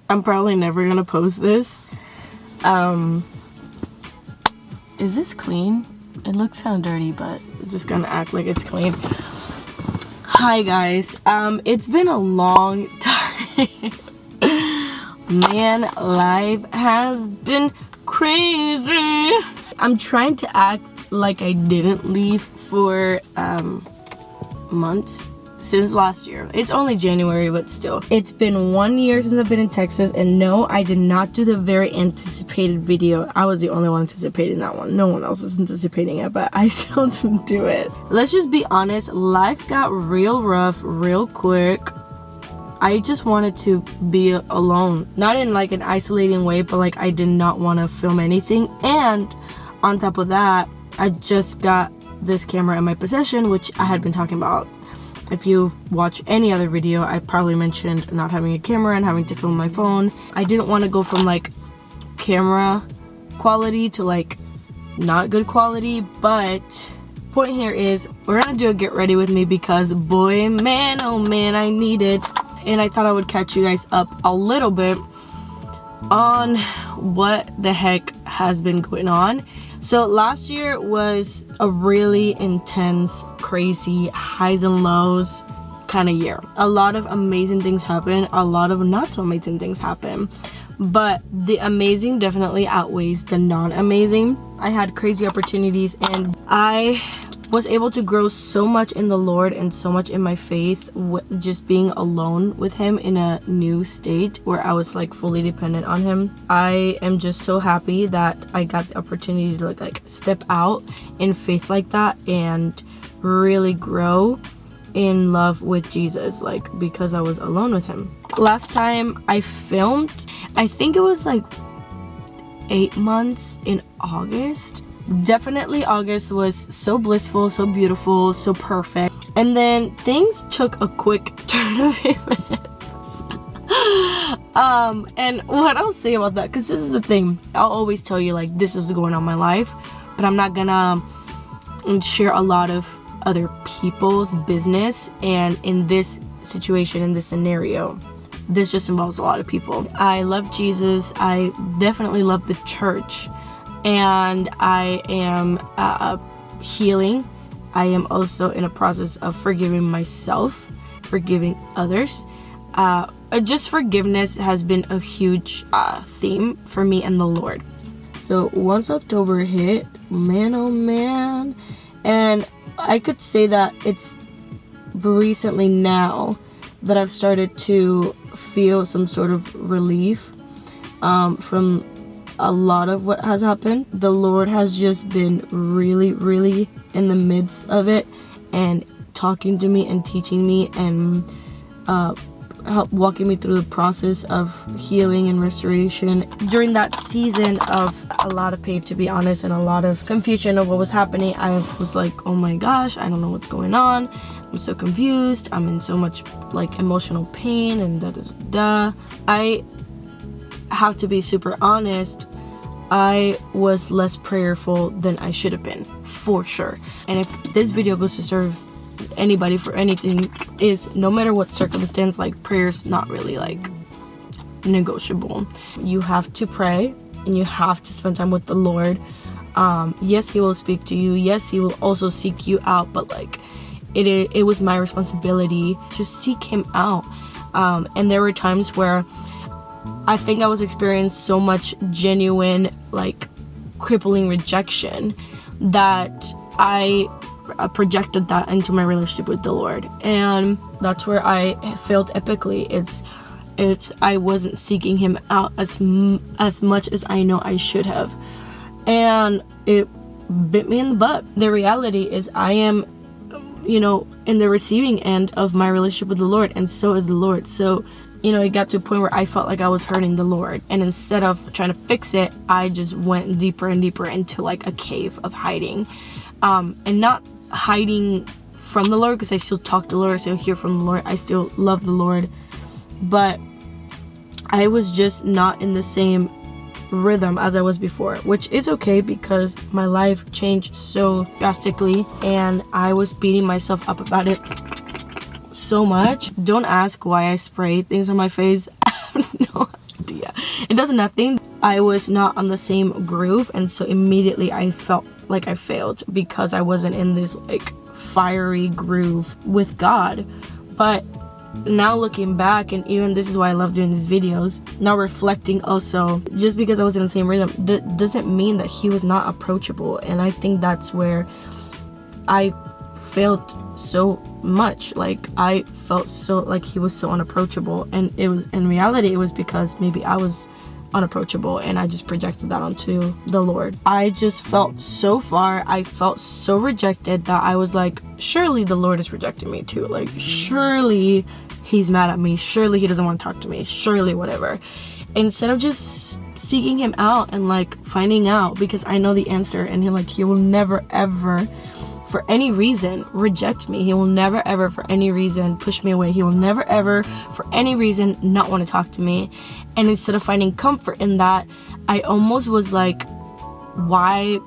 I'm probably never gonna post this. Is this clean? It looks kind of dirty, but I'm just gonna act like it's clean. Hi guys, it's been a long time. Man, life has been crazy. I'm trying to act like I didn't leave for months since last year. It's only January, but still. It's been 1 year since I've been in Texas, and no, I did not do the very anticipated video. I was the only one anticipating that one. No one else was anticipating it, but I still didn't do it. Let's just be honest, life got real rough real quick. I just wanted to be alone. Not in like an isolating way, but like I did not want to film anything. And on top of that, I just got this camera in my possession, which I had been talking about. If you watch any other video, I probably mentioned not having a camera and having to film my phone. I didn't want to go from like camera quality to like not good quality, but point here is we're gonna do a get ready with me because boy, man, oh man, I need it. And I thought I would catch you guys up a little bit on what the heck has been going on. So last year was a really intense, crazy, highs and lows kind of year. A lot of amazing things happen, a lot of not so amazing things happen, but the amazing definitely outweighs the non-amazing. I had crazy opportunities and I was able to grow so much in the Lord and so much in my faith, just being alone with him in a new state where I was like fully dependent on him. I am just so happy that I got the opportunity to like step out in faith like that and really grow in love with Jesus, like because I was alone with him. Last time I filmed, I think it was like 8 months in August. Definitely August was so blissful, so beautiful, so perfect. And then things took a quick turn of events. And what I'll say about that, because this is the thing, I'll always tell you like this is going on in my life, but I'm not gonna share a lot of other people's business. And in this situation, in this scenario, this just involves a lot of people. I love Jesus. I definitely love the church. And I am healing. I am also in a process of forgiving myself, forgiving others. Just forgiveness has been a huge theme for me and the Lord. So once October hit, man oh man, and I could say that it's recently now that I've started to feel some sort of relief from a lot of what has happened. The Lord has just been really, really in the midst of it and talking to me and teaching me and walking me through the process of healing and restoration. During that season of a lot of pain, to be honest, and a lot of confusion of what was happening, I was like, oh my gosh, I don't know what's going on. I'm so confused. I'm in so much like emotional pain and da da da da. I have to be super honest, I was less prayerful than I should have been, for sure. And if this video goes to serve anybody for anything, is no matter what circumstance, like prayer's not really like negotiable. You have to pray and you have to spend time with the Lord. Yes, he will speak to you. Yes, he will also seek you out, but like it was my responsibility to seek him out. And there were times where I think I was experiencing so much genuine, like, crippling rejection that I projected that into my relationship with the Lord. And that's where I failed epically. I wasn't seeking him out as much as I know I should have. And it bit me in the butt. The reality is I am, in the receiving end of my relationship with the Lord, and so is the Lord. So it got to a point where I felt like I was hurting the Lord. And instead of trying to fix it, I just went deeper and deeper into like a cave of hiding. And not hiding from the Lord, because I still talk to the Lord, I still hear from the Lord, I still love the Lord. But I was just not in the same rhythm as I was before, which is okay because my life changed so drastically and I was beating myself up about it so much. Don't ask why I spray things on my face. I have no It does nothing. I was not on the same groove, and so immediately I felt like I failed because I wasn't in this like fiery groove with God. But now looking back, and even this is why I love doing these videos, now reflecting also, just because I was in the same rhythm, that doesn't mean that he was not approachable. And I think that's where I felt so much, like I felt so like he was so unapproachable, and it was, in reality, it was because maybe I was unapproachable and I just projected that onto the Lord. I just felt so far, I felt so rejected that I was like, surely the Lord is rejecting me too, like surely he's mad at me, surely he doesn't want to talk to me, surely whatever. Instead of just seeking him out and like finding out, because I know the answer, and he will never ever for any reason reject me. He will never ever for any reason push me away. He will never ever for any reason not want to talk to me. And instead of finding comfort in that, I almost was like, why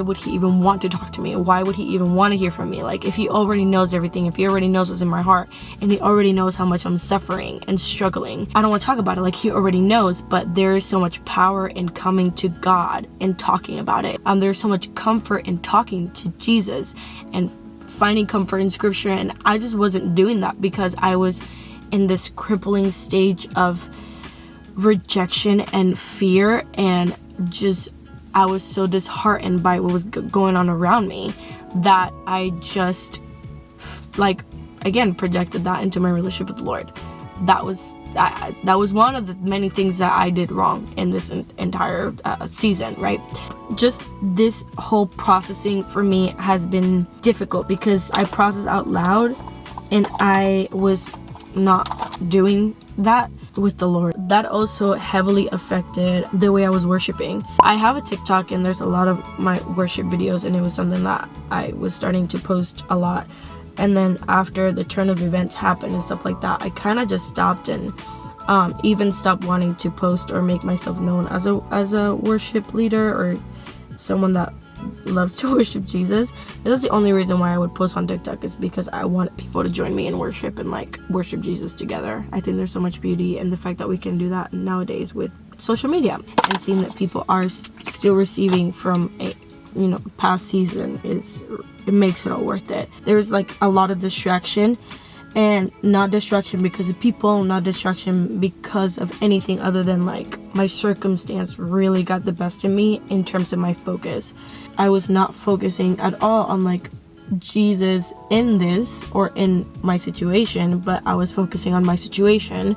would he even want to talk to me? Why would he even want to hear from me? Like, if he already knows everything, if he already knows what's in my heart, and he already knows how much I'm suffering and struggling, I don't want to talk about it. Like, he already knows. But there is so much power in coming to God and talking about it. There's so much comfort in talking to Jesus and finding comfort in scripture. And I just wasn't doing that because I was in this crippling stage of rejection and fear, and just I was so disheartened by what was going on around me that I just, like, again, projected that into my relationship with the Lord. That was one of the many things that I did wrong in this entire season, right? Just this whole processing for me has been difficult because I process out loud, and I was not doing that with the Lord. That also heavily affected the way I was worshiping. I have a TikTok, and there's a lot of my worship videos, and it was something that I was starting to post a lot. And then after the turn of events happened and stuff like that, I kind of just stopped, and even stopped wanting to post or make myself known as a worship leader or someone that loves to worship Jesus. And that's the only reason why I would post on TikTok, is because I want people to join me in worship and like worship Jesus together. I think there's so much beauty in the fact that we can do that nowadays with social media, and seeing that people are still receiving from a past season, it makes it all worth it. There's like a lot of distraction, and not distraction because of people, not distraction because of anything other than like my circumstance really got the best of me in terms of my focus. I was not focusing at all on like Jesus in this or in my situation, but I was focusing on my situation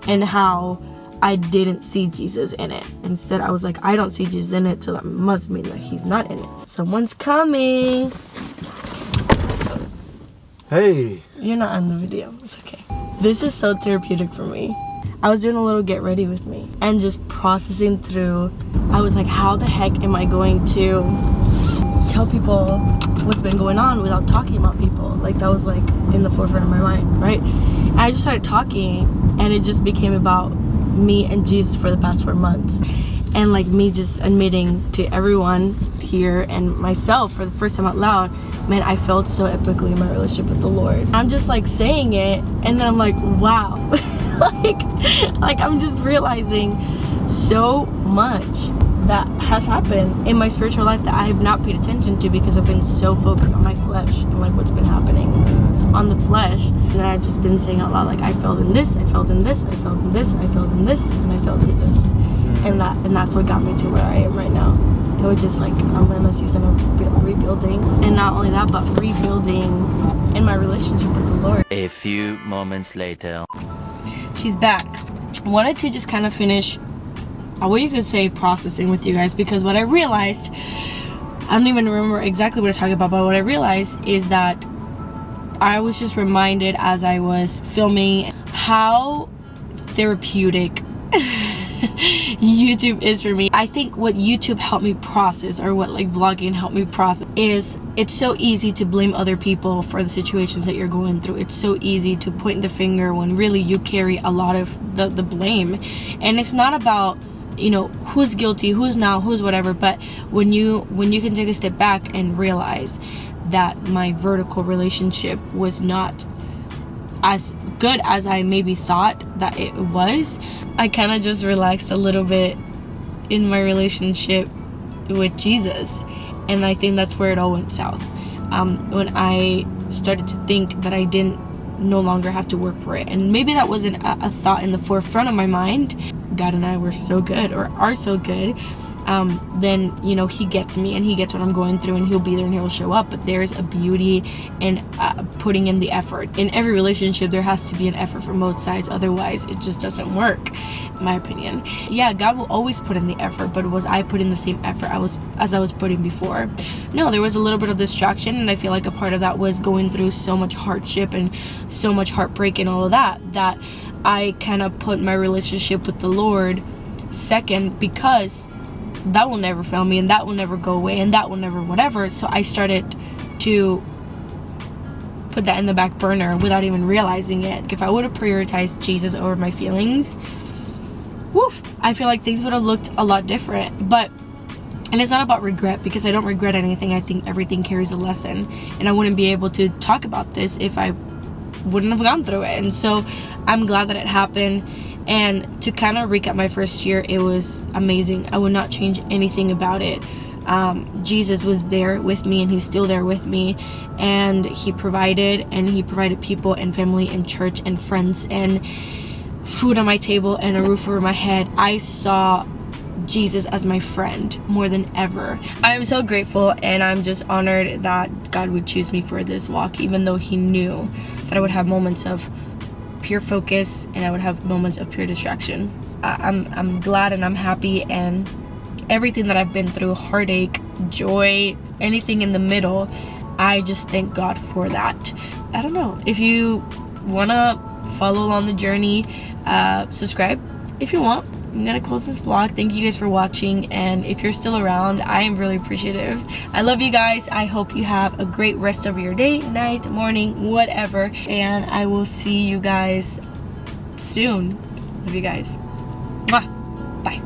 and how I didn't see Jesus in it. Instead, I was like, I don't see Jesus in it, so that must mean that he's not in it. Someone's coming. Hey. You're not in the video. It's okay. This is so therapeutic for me. I was doing a little get ready with me and just processing through. I was like, how the heck am I going to tell people what's been going on without talking about people? Like, that was like in the forefront of my mind, right? And I just started talking, and it just became about me and Jesus for the past 4 months. And like me just admitting to everyone here and myself for the first time out loud, man, I felt so epically in my relationship with the Lord. I'm just like saying it, and then I'm like, wow. like I'm just realizing so much that has happened in my spiritual life that I have not paid attention to because I've been so focused on my flesh and like what's been happening on the flesh. And then I've just been saying out loud, like, I failed in this, I failed in this, I failed in this, I failed in this, and I failed in this. And that's what got me to where I am right now. Which is like, I'm in a season of rebuilding. And not only that, but rebuilding in my relationship with the Lord. A few moments later. She's back. Wanted to just kind of finish, what you could say, processing with you guys, because what I realized, I don't even remember exactly what I was talking about, but what I realized is that I was just reminded as I was filming how therapeutic YouTube is for me. I think what YouTube helped me process, or what like vlogging helped me process, is it's so easy to blame other people for the situations that you're going through. It's so easy to point the finger when really you carry a lot of the blame. And it's not about, who's guilty, who's not, who's whatever, but when you can take a step back and realize that my vertical relationship was not as good as I maybe thought that it was. I kind of just relaxed a little bit in my relationship with Jesus, and I think that's where it all went south. When I started to think that I didn't no longer have to work for it, and maybe that wasn't a thought in the forefront of my mind. God and I were so good, or are so good. Then, you know, he gets me and he gets what I'm going through, and he'll be there and he'll show up. But there's a beauty in putting in the effort. In every relationship, there has to be an effort from both sides. Otherwise, it just doesn't work, in my opinion. Yeah, God will always put in the effort, but was I putting the same effort as I was putting before? No, there was a little bit of distraction, and I feel like a part of that was going through so much hardship and so much heartbreak and all of that I kind of put my relationship with the Lord second, because that will never fail me, and that will never go away, and that will never whatever. So I started to put that in the back burner without even realizing it. If I would have prioritized Jesus over my feelings, woof, I feel like things would have looked a lot different. And it's not about regret, because I don't regret anything. I think everything carries a lesson, and I wouldn't be able to talk about this if I wouldn't have gone through it. And so I'm glad that it happened. And to kind of recap my first year, it was amazing. I would not change anything about it. Jesus was there with me, and he's still there with me, and he provided people and family and church and friends and food on my table and a roof over my head. I saw Jesus as my friend more than ever. I am so grateful, and I'm just honored that God would choose me for this walk, even though he knew that I would have moments of pure focus and I would have moments of pure distraction. I'm glad and I'm happy, and everything that I've been through, heartache, joy, anything in the middle, I just thank God for that. I don't know, if you want to follow along the journey, subscribe if you want. I'm gonna close this vlog. Thank you guys for watching, and if you're still around, I am really appreciative. I love you guys. I hope you have a great rest of your day, night, morning, whatever, and I will see you guys soon. Love you guys. Mwah. Bye.